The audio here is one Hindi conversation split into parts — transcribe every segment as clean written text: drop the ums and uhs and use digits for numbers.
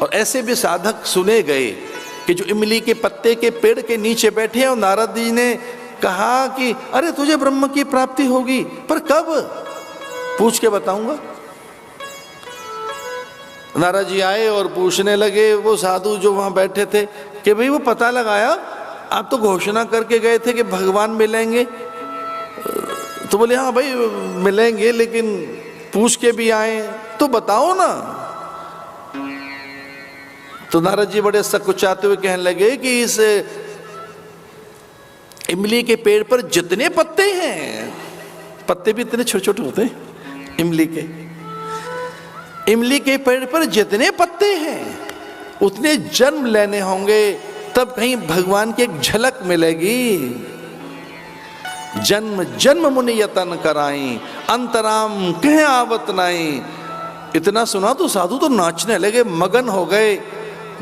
और ऐसे भी साधक सुने गए कि जो इमली के पत्ते के पेड़ के नीचे बैठे हैं और नारद जी ने कहा कि अरे तुझे ब्रह्म की प्राप्ति होगी, पर कब? पूछ के बताऊंगा। नारद जी आए और पूछने लगे वो साधु जो वहां बैठे थे कि भाई वो पता लगाया, आप तो घोषणा करके गए थे कि भगवान मिलेंगे। तो बोले हाँ भाई मिलेंगे, लेकिन पूछ के भी आए तो बताओ ना। तो नारद जी बड़े सकुचाते हुए कहने लगे कि इस इमली के पेड़ पर जितने पत्ते हैं, पत्ते भी इतने छोटे छोटे होते हैं इमली के पेड़ पर जितने पत्ते हैं उतने जन्म लेने होंगे, तब कहीं भगवान की एक झलक मिलेगी। जन्म जन्म मुनि यतन कराई, अंतराम कह आवत नाई। इतना सुना तो साधु तो नाचने लगे, मगन हो गए।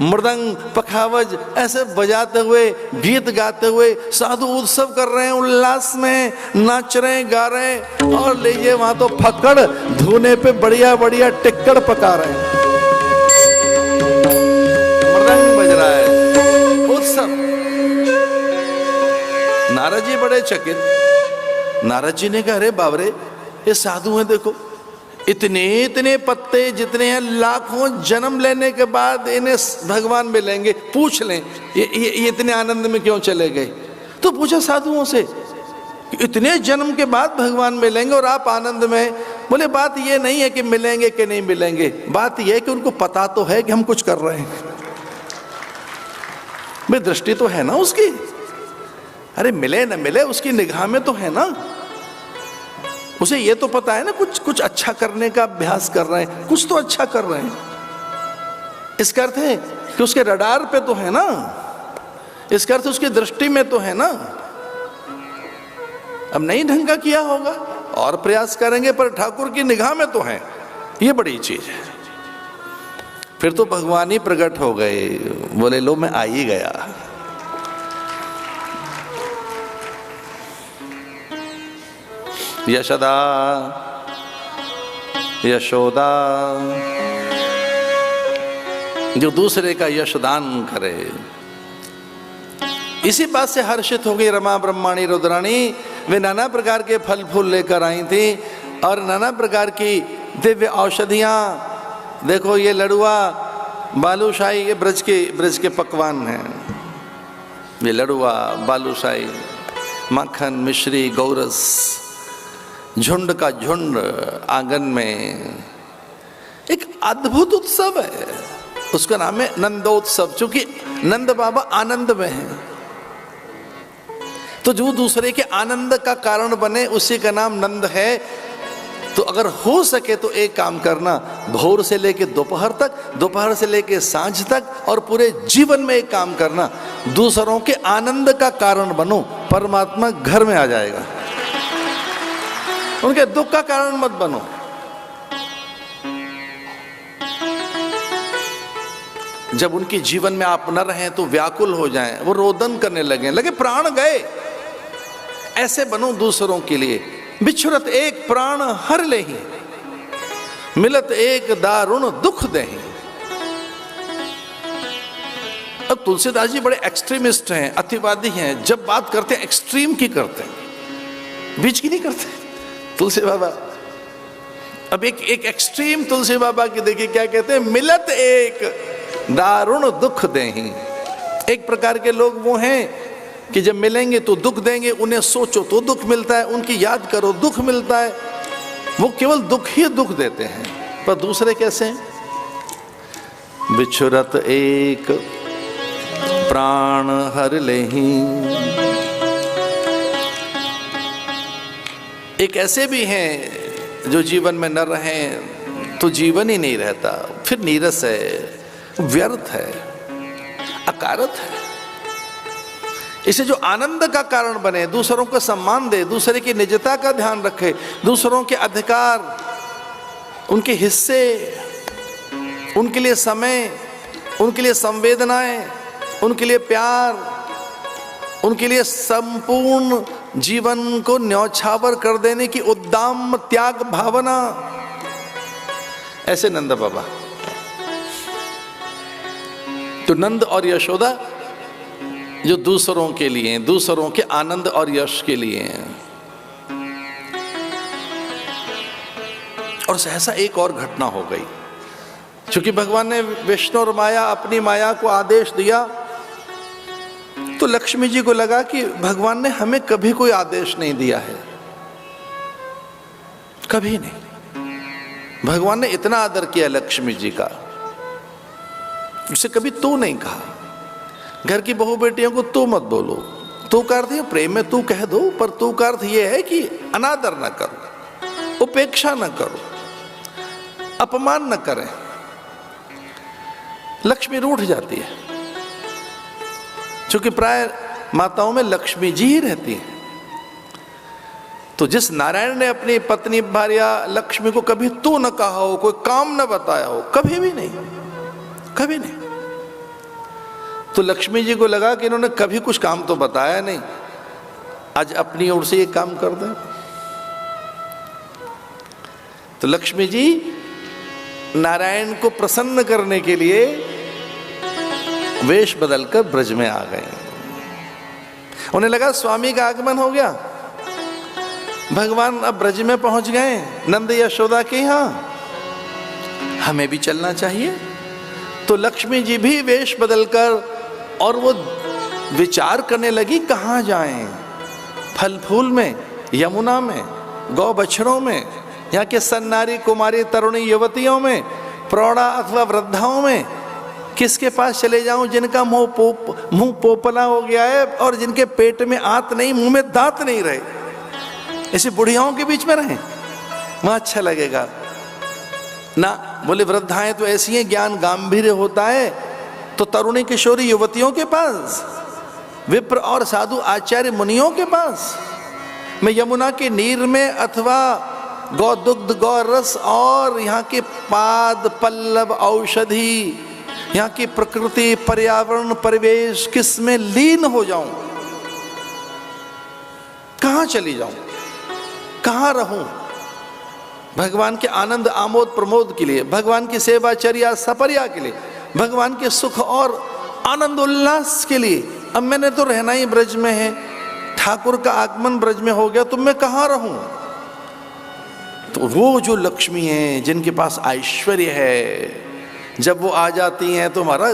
मृदंग पखावज ऐसे बजाते हुए, गीत गाते हुए साधु उत्सव कर रहे हैं, उल्लास में नाच रहे हैं, गा रहे हैं। और लीजिए वहां तो फक्कड़ धुने पे बढ़िया बढ़िया टिक्कड़ पका रहे हैं, मृदंग बज रहा है, उत्सव। नारद जी बड़े चकित। नारद जी ने कहा अरे बाबरे, ये साधु हैं, देखो इतने इतने पत्ते जितने हैं, लाखों जन्म लेने के बाद इन्हें भगवान मिलेंगे, पूछ लें ये इतने आनंद में क्यों चले गए। तो पूछा साधुओं से इतने जन्म के बाद भगवान मिलेंगे और आप आनंद में। बोले बात ये नहीं है कि मिलेंगे कि नहीं मिलेंगे, बात यह है कि उनको पता तो है कि हम कुछ कर रहे हैं। भाई दृष्टि तो है ना उसकी, अरे मिले न मिले उसकी निगाह में तो है ना। उसे ये तो पता है ना कुछ अच्छा करने का अभ्यास कर रहे हैं, कुछ तो अच्छा कर रहे हैं। इसका अर्थ है कि उसके रडार पे तो है ना, इसका अर्थ उसकी दृष्टि में तो है ना। अब नहीं ढंग का किया होगा और प्रयास करेंगे, पर ठाकुर की निगाह में तो है, ये बड़ी चीज है। फिर तो भगवान ही प्रकट हो गए, बोले लो मैं आ ही गया। यशदा यशोदा, जो दूसरे का यशदान करे। इसी बात से हर्षित हो गई रमा ब्रह्माणी रुद्राणी। वे नाना प्रकार के फल फूल लेकर आई थी और नाना प्रकार की दिव्य औषधियां। देखो ये लड़ुआ बालूशाही, ये ब्रज के पकवान हैं। ये लड़ुआ बालूशाही, मक्खन मिश्री गौरस, झुंड का झुंड आंगन में। एक अद्भुत उत्सव है, उसका नाम है नंदोत्सव, क्योंकि नंद बाबा आनंद में हैं। तो जो दूसरे के आनंद का कारण बने उसी का नाम नंद है। तो अगर हो सके तो एक काम करना, भोर से लेके दोपहर तक, दोपहर से लेके सांझ तक, और पूरे जीवन में एक काम करना, दूसरों के आनंद का कारण बनो, परमात्मा घर में आ जाएगा। उनके दुख का कारण मत बनो। जब उनके जीवन में आप न रहें तो व्याकुल हो जाएं, वो रोदन करने लगे प्राण गए। ऐसे बनो दूसरों के लिए। बिछुरत एक प्राण हर लेहि, मिलत एक दारुण दुख देहि। अब तुलसीदास जी बड़े एक्सट्रीमिस्ट हैं, अतिवादी हैं। जब बात करते हैं एक्सट्रीम की करते हैं, बीच की नहीं करते। तुलसी बाबा अब एक एक्सट्रीम तुलसी बाबा की देखिए क्या कहते हैं, मिलत एक दारुण दुख देहि। एक प्रकार के लोग वो हैं कि जब मिलेंगे तो दुख देंगे, उन्हें सोचो तो दुख मिलता है, उनकी याद करो दुख मिलता है। वो केवल दुख ही दुख देते हैं। पर दूसरे कैसे हैं? बिछुरत एक प्राण हर लेहि। एक ऐसे भी हैं जो जीवन में न रहें तो जीवन ही नहीं रहता, फिर नीरस है, व्यर्थ है, अकारत है। इसे जो आनंद का कारण बने, दूसरों को सम्मान दे, दूसरे की निजता का ध्यान रखे, दूसरों के अधिकार, उनके हिस्से, उनके लिए समय, उनके लिए संवेदनाएं, उनके लिए प्यार, उनके लिए संपूर्ण जीवन को न्यौछावर कर देने की उद्दाम त्याग भावना। ऐसे नंद बाबा। तो नंद और यशोदा जो दूसरों के लिए, दूसरों के आनंद और यश के लिए हैं। और सहसा एक और घटना हो गई, क्योंकि भगवान ने विष्णु और माया, अपनी माया को आदेश दिया, तो लक्ष्मी जी को लगा कि भगवान ने हमें कभी कोई आदेश नहीं दिया है, कभी नहीं। भगवान ने इतना आदर किया लक्ष्मी जी का, उसे कभी तू नहीं कहा। घर की बहू बेटियों को तू मत बोलो, तू का अर्थ है प्रेम में तू कह दो, पर तू का अर्थ यह है कि अनादर न करो, उपेक्षा न करो, अपमान न करें। लक्ष्मी रूठ जाती है, क्योंकि प्राय माताओं में लक्ष्मी जी ही रहती है। तो जिस नारायण ने अपनी पत्नी भार्या लक्ष्मी को कभी तू न कहा हो, कोई काम न बताया हो, कभी भी नहीं, कभी नहीं, तो लक्ष्मी जी को लगा कि इन्होंने कभी कुछ काम तो बताया नहीं, आज अपनी ओर से ये काम कर दें। तो लक्ष्मी जी नारायण को प्रसन्न करने के लिए वेश बदलकर ब्रज में आ गए। उन्हें लगा स्वामी का आगमन हो गया, भगवान अब ब्रज में पहुंच गए नंद यशोदा के यहां, हमें भी चलना चाहिए। तो लक्ष्मी जी भी वेश बदलकर, और वो विचार करने लगी कहां जाएं, फल फूल में, यमुना में, गौ बछड़ों में, यहाँ के सन्नारी कुमारी तरुणी युवतियों में, प्रौढ़ा अथवा वृद्धाओं में, किसके पास चले जाऊं जिनका मुंह पोपला हो गया है और जिनके पेट में आंत नहीं, मुंह में दांत नहीं रहे, ऐसी बुढ़ियाओं के बीच में रहें, वहां अच्छा लगेगा ना। बोले वृद्धाएं तो ऐसी हैं, ज्ञान गांभीर्य होता है, तो तरुणी किशोरी युवतियों के पास, विप्र और साधु आचार्य मुनियों के पास, मैं यमुना के नीर में अथवा गौ दुग्ध, गौ रस और यहाँ के पाद पल्लव, औषधि, यहाँ की प्रकृति, पर्यावरण, परिवेश, किस में लीन हो जाऊं, कहां चली जाऊं, कहां रहूं? भगवान के आनंद आमोद प्रमोद के लिए, भगवान की सेवा चर्या सपर्या के लिए, भगवान के सुख और आनंद उल्लास के लिए। अब मैंने तो रहना ही ब्रज में है, ठाकुर का आगमन ब्रज में हो गया, तो मैं कहां रहूं? तो वो जो लक्ष्मी है, जिनके पास ऐश्वर्य है, जब वो आ जाती हैं तो हमारा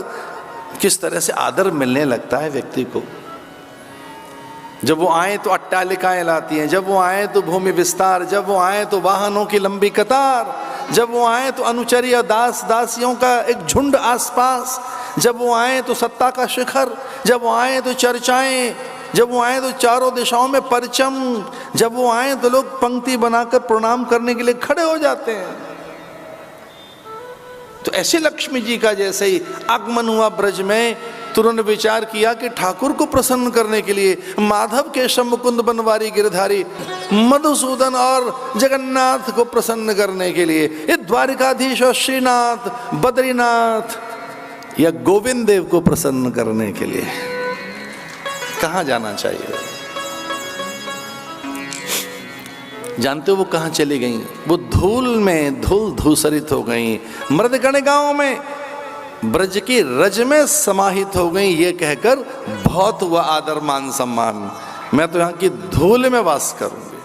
किस तरह से आदर मिलने लगता है व्यक्ति को। जब वो आए तो अट्टालिकाएं लाती हैं, जब वो आए तो भूमि विस्तार, जब वो आए तो वाहनों की लंबी कतार, जब वो आए तो अनुचर्य दास दासियों का एक झुंड आसपास, जब वो आए तो सत्ता का शिखर, जब वो आए तो चर्चाएं, जब वो आए तो चारों दिशाओं में परचम, जब वो आए तो लोग पंक्ति बनाकर प्रणाम करने के लिए खड़े हो जाते हैं। तो ऐसे लक्ष्मी जी का जैसे ही आगमन हुआ ब्रज में, तुरंत विचार किया कि ठाकुर को प्रसन्न करने के लिए, माधव केशव मुकुंद बनवारी गिरधारी मधुसूदन और जगन्नाथ को प्रसन्न करने के लिए, ये द्वारिकाधीश और श्रीनाथ, बद्रीनाथ या गोविंद देव को प्रसन्न करने के लिए कहां जाना चाहिए? जानते हो वो कहां चली गई? वो धूल में धूल धूसरित हो गई, मृदगण गांव में ब्रज की रज में समाहित हो गई, ये कहकर बहुत हुआ आदर मान सम्मान, मैं तो यहाँ की धूल में वास करूंगी।